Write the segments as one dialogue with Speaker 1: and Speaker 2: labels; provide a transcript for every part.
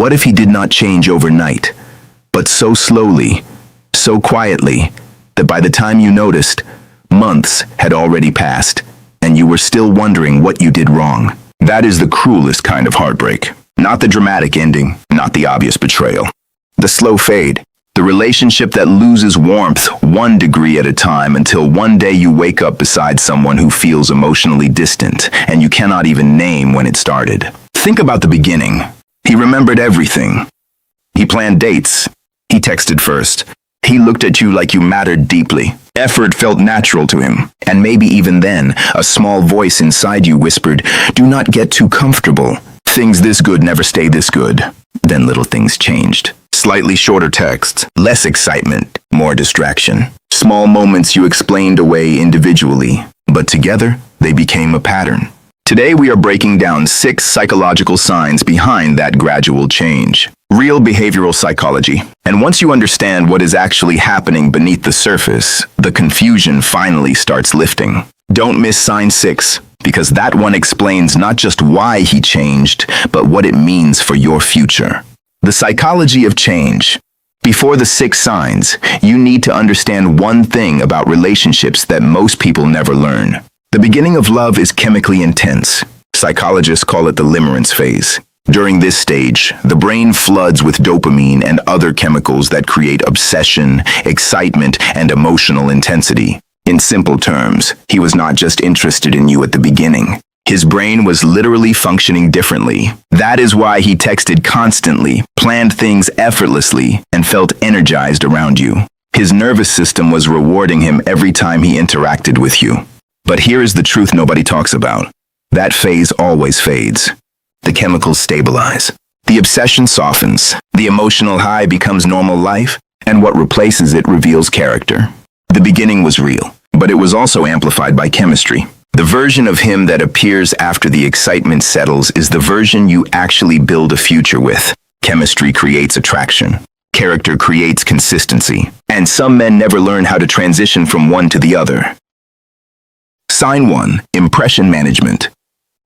Speaker 1: What if he did not change overnight, but so slowly, so quietly, that by the time you noticed, months had already passed, and you were still wondering what you did wrong? That is the cruelest kind of heartbreak. Not the dramatic ending, not the obvious betrayal. The slow fade. The relationship that loses warmth 1 degree at a time until one day you wake up beside someone who feels emotionally distant, and you cannot even name when it started. Think about the beginning. He remembered everything. He planned dates. He texted first. He looked at you like you mattered deeply. Effort felt natural to him. And maybe even then, a small voice inside you whispered, "Do not get too comfortable. Things this good never stay this good." Then little things changed. Slightly shorter texts, less excitement, more distraction. Small moments you explained away individually, but together they became a pattern. Today we are breaking down 6 psychological signs behind that gradual change. Real behavioral psychology. And once you understand what is actually happening beneath the surface, the confusion finally starts lifting. Don't miss sign 6, because that one explains not just why he changed, but what it means for your future. The psychology of change. Before the 6 signs, you need to understand one thing about relationships that most people never learn. The beginning of love is chemically intense. Psychologists call it the limerence phase. During this stage, the brain floods with dopamine and other chemicals that create obsession, excitement, and emotional intensity. In simple terms, he was not just interested in you at the beginning. His brain was literally functioning differently. That is why he texted constantly, planned things effortlessly, and felt energized around you. His nervous system was rewarding him every time he interacted with you. But here is the truth nobody talks about. That phase always fades. The chemicals stabilize. The obsession softens. The emotional high becomes normal life, and what replaces it reveals character. The beginning was real, but it was also amplified by chemistry. The version of him that appears after the excitement settles is the version you actually build a future with. Chemistry creates attraction. Character creates consistency. And some men never learn how to transition from one to the other. Sign 1. Impression management.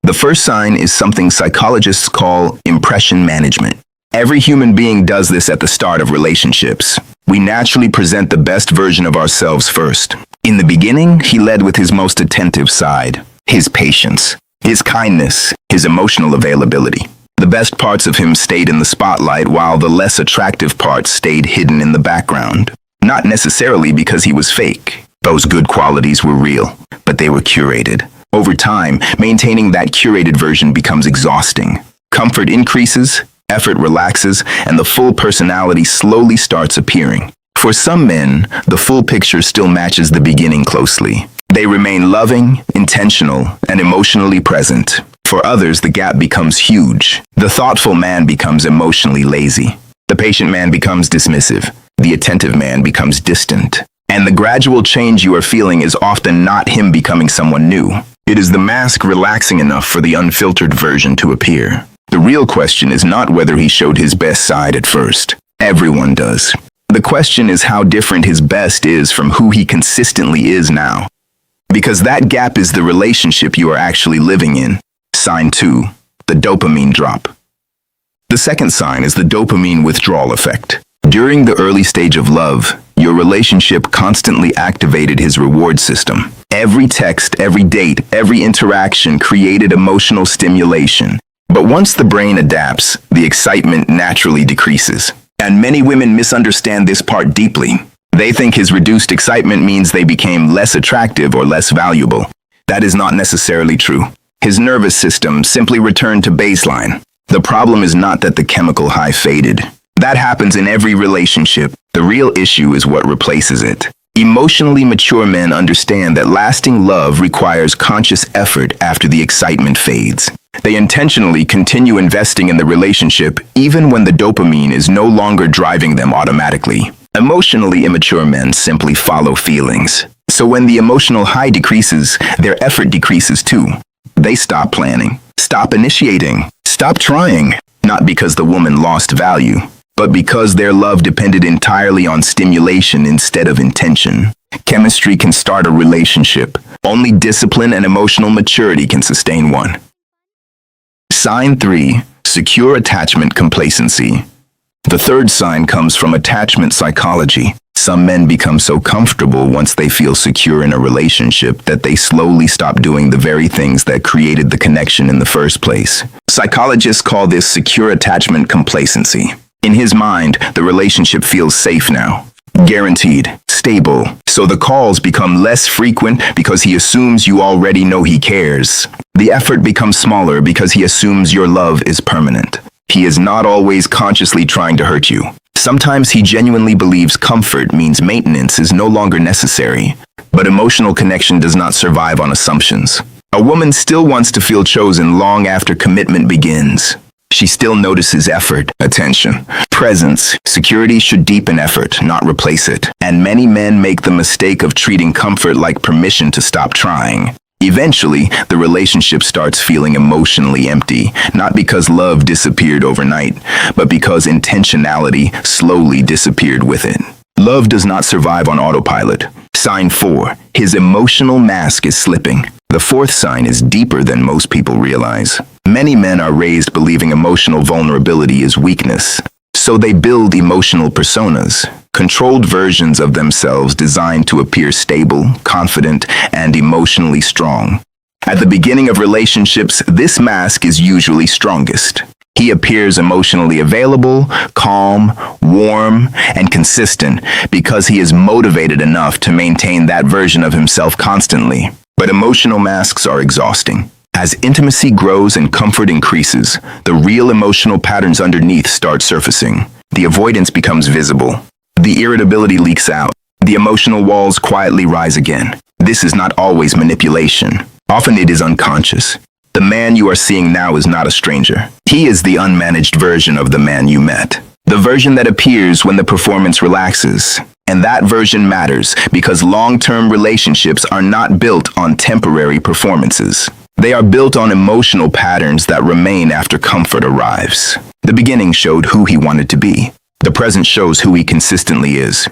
Speaker 1: The first sign is something psychologists call impression management. Every human being does this at the start of relationships. We naturally present the best version of ourselves first. In the beginning, he led with his most attentive side, his patience, his kindness, his emotional availability. The best parts of him stayed in the spotlight while the less attractive parts stayed hidden in the background. Not necessarily because he was fake. Those good qualities were real, but they were curated. Over time, maintaining that curated version becomes exhausting. Comfort increases, effort relaxes, and the full personality slowly starts appearing. For some men, the full picture still matches the beginning closely. They remain loving, intentional, and emotionally present. For others, the gap becomes huge. The thoughtful man becomes emotionally lazy. The patient man becomes dismissive. The attentive man becomes distant. And the gradual change you are feeling is often not him becoming someone new. It is the mask relaxing enough for the unfiltered version to appear. The real question is not whether he showed his best side at first. Everyone does. The question is how different his best is from who he consistently is now. Because that gap is the relationship you are actually living in. Sign 2. The dopamine drop. The second sign is the dopamine withdrawal effect. During the early stage of love, your relationship constantly activated his reward system. Every text, every date, every interaction created emotional stimulation. But once the brain adapts, the excitement naturally decreases. And many women misunderstand this part deeply. They think his reduced excitement means they became less attractive or less valuable. That is not necessarily true. His nervous system simply returned to baseline. The problem is not that the chemical high faded. That happens in every relationship. The real issue is what replaces it. Emotionally mature men understand that lasting love requires conscious effort after the excitement fades. They intentionally continue investing in the relationship even when the dopamine is no longer driving them automatically. Emotionally immature men simply follow feelings. So when the emotional high decreases, their effort decreases too. They stop planning, stop initiating, stop trying, not because the woman lost value, but because their love depended entirely on stimulation instead of intention. Chemistry can start a relationship. Only discipline and emotional maturity can sustain one. Sign 3. secure attachment complacency. The third sign comes from attachment psychology. Some men become so comfortable once they feel secure in a relationship that they slowly stop doing the very things that created the connection in the first place. Psychologists call this secure attachment complacency. In his mind, the relationship feels safe now, guaranteed, stable, so the calls become less frequent because he assumes you already know he cares. The effort becomes smaller because he assumes your love is permanent. He is not always consciously trying to hurt you. Sometimes he genuinely believes comfort means maintenance is no longer necessary. But emotional connection does not survive on assumptions. A woman still wants to feel chosen long after commitment begins. She still notices effort, attention, presence. Security should deepen effort, not replace it. And many men make the mistake of treating comfort like permission to stop trying. Eventually, the relationship starts feeling emotionally empty, not because love disappeared overnight, but because intentionality slowly disappeared with it. Love does not survive on autopilot. Sign 4. His emotional mask is slipping. The fourth sign is deeper than most people realize. Many men are raised believing emotional vulnerability is weakness. So they build emotional personas, controlled versions of themselves designed to appear stable, confident, and emotionally strong. At the beginning of relationships, this mask is usually strongest. He appears emotionally available, calm, warm, and consistent because he is motivated enough to maintain that version of himself constantly. But emotional masks are exhausting. As intimacy grows and comfort increases, the real emotional patterns underneath start surfacing. The avoidance becomes visible. The irritability leaks out. The emotional walls quietly rise again. This is not always manipulation. Often it is unconscious. The man you are seeing now is not a stranger. He is the unmanaged version of the man you met. The version that appears when the performance relaxes. And that version matters because long-term relationships are not built on temporary performances. They are built on emotional patterns that remain after comfort arrives. The beginning showed who he wanted to be. The present shows who he consistently is.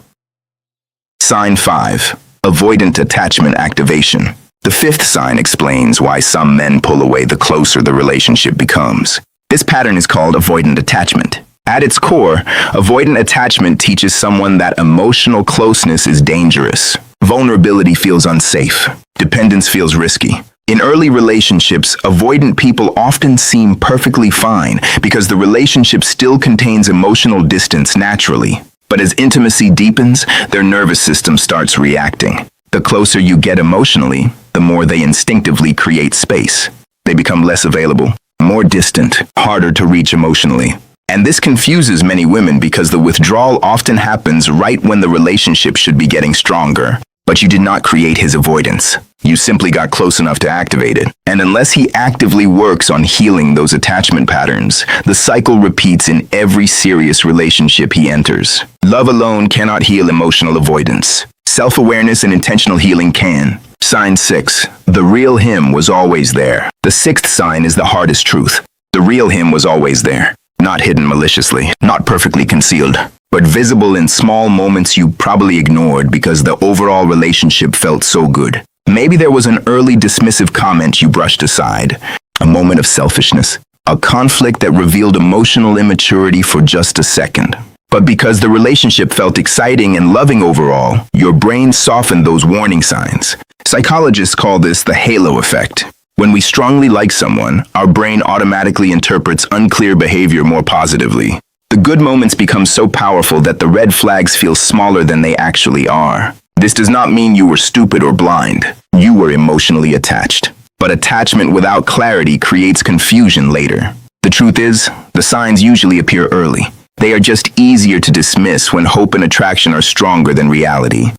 Speaker 1: Sign 5. Avoidant attachment activation. The fifth sign explains why some men pull away the closer the relationship becomes. This pattern is called avoidant attachment. At its core, avoidant attachment teaches someone that emotional closeness is dangerous. Vulnerability feels unsafe. Dependence feels risky. In early relationships, avoidant people often seem perfectly fine because the relationship still contains emotional distance naturally. But as intimacy deepens, their nervous system starts reacting. The closer you get emotionally, the more they instinctively create space. They become less available, more distant, harder to reach emotionally. And this confuses many women because the withdrawal often happens right when the relationship should be getting stronger. But you did not create his avoidance. You simply got close enough to activate it. And unless he actively works on healing those attachment patterns, the cycle repeats in every serious relationship he enters. Love alone cannot heal emotional avoidance. Self-awareness and intentional healing can. Sign 6. The real him was always there. The sixth sign is the hardest truth. The real him was always there. Not hidden maliciously, not perfectly concealed, but visible in small moments you probably ignored because the overall relationship felt so good. Maybe there was an early dismissive comment you brushed aside, a moment of selfishness, a conflict that revealed emotional immaturity for just a second. But because the relationship felt exciting and loving overall, your brain softened those warning signs. Psychologists call this the halo effect. When we strongly like someone, our brain automatically interprets unclear behavior more positively. The good moments become so powerful that the red flags feel smaller than they actually are. This does not mean you were stupid or blind. You were emotionally attached. But attachment without clarity creates confusion later. The truth is, the signs usually appear early. They are just easier to dismiss when hope and attraction are stronger than reality.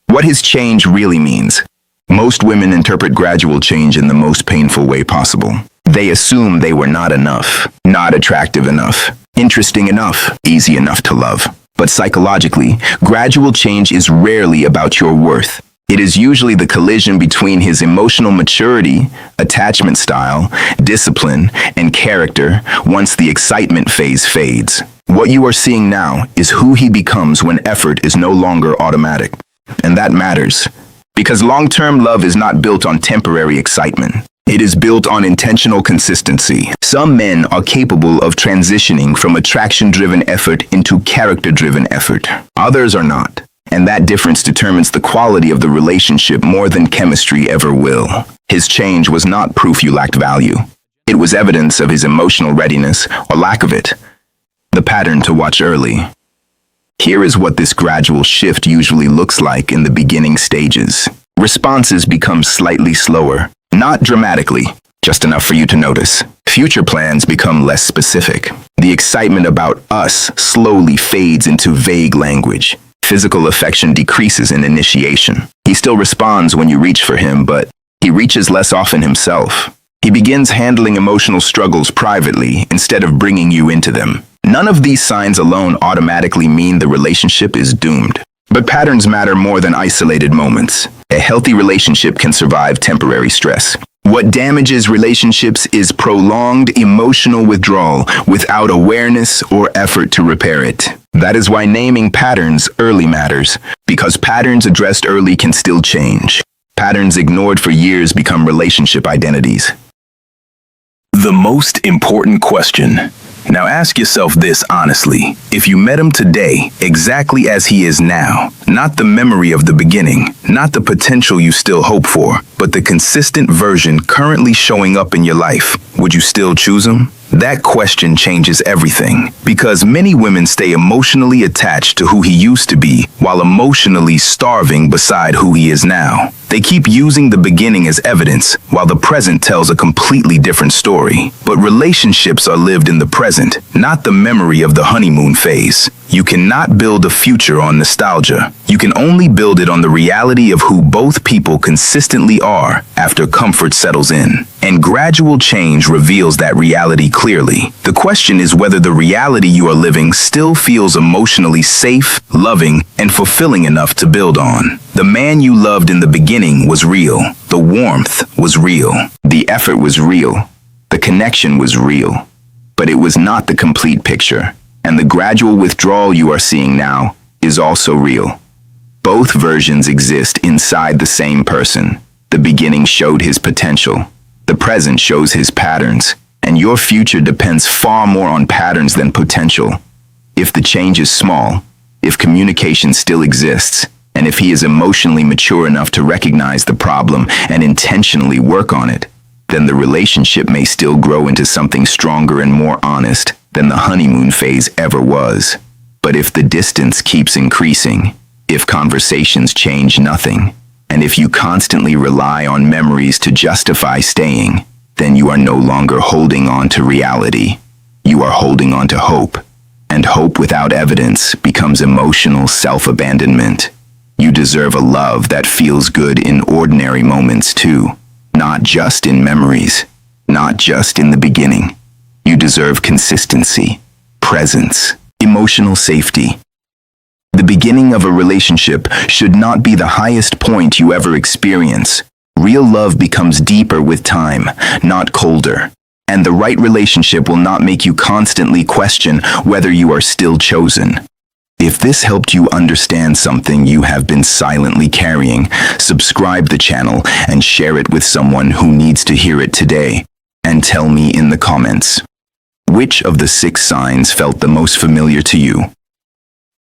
Speaker 1: What his change really means. Most women interpret gradual change in the most painful way possible. They assume they were not enough, not attractive enough, interesting enough, easy enough to love. But psychologically, gradual change is rarely about your worth. It is usually the collision between his emotional maturity, attachment style, discipline, and character once the excitement phase fades. What you are seeing now is who he becomes when effort is no longer automatic. And that matters. Because long-term love is not built on temporary excitement. It is built on intentional consistency. Some men are capable of transitioning from attraction-driven effort into character-driven effort. Others are not. And that difference determines the quality of the relationship more than chemistry ever will. His change was not proof you lacked value. It was evidence of his emotional readiness, or lack of it. The pattern to watch early. Here is what this gradual shift usually looks like in the beginning stages. Responses become slightly slower. Not dramatically, just enough for you to notice. Future plans become less specific. The excitement about us slowly fades into vague language. Physical affection decreases in initiation. He still responds when you reach for him, but he reaches less often himself. He begins handling emotional struggles privately instead of bringing you into them. None of these signs alone automatically mean the relationship is doomed. But patterns matter more than isolated moments. A healthy relationship can survive temporary stress. What damages relationships is prolonged emotional withdrawal without awareness or effort to repair it. That is why naming patterns early matters, because patterns addressed early can still change. Patterns ignored for years become relationship identities. The most important question. Now ask yourself this honestly. If you met him today, exactly as he is now, not the memory of the beginning, not the potential you still hope for, but the consistent version currently showing up in your life, would you still choose him? That question changes everything, because many women stay emotionally attached to who he used to be, while emotionally starving beside who he is now. They keep using the beginning as evidence, while the present tells a completely different story. But relationships are lived in the present, not the memory of the honeymoon phase. You cannot build a future on nostalgia. You can only build it on the reality of who both people consistently are after comfort settles in. And gradual change reveals that reality clearly. The question is whether the reality you are living still feels emotionally safe, loving, and fulfilling enough to build on. The man you loved in the beginning was real. The warmth was real. The effort was real. The connection was real. But it was not the complete picture. And the gradual withdrawal you are seeing now is also real. Both versions exist inside the same person. The beginning showed his potential. The present shows his patterns. And your future depends far more on patterns than potential. If the change is small, if communication still exists, and if he is emotionally mature enough to recognize the problem and intentionally work on it, then the relationship may still grow into something stronger and more honest than the honeymoon phase ever was. But if the distance keeps increasing, if conversations change nothing, and if you constantly rely on memories to justify staying, then you are no longer holding on to reality. You are holding on to hope. And hope without evidence becomes emotional self-abandonment. You deserve a love that feels good in ordinary moments too, not just in memories, not just in the beginning. You deserve consistency, presence, emotional safety. The beginning of a relationship should not be the highest point you ever experience. Real love becomes deeper with time, not colder. And the right relationship will not make you constantly question whether you are still chosen. If this helped you understand something you have been silently carrying, subscribe the channel and share it with someone who needs to hear it today. And tell me in the comments, which of the 6 signs felt the most familiar to you?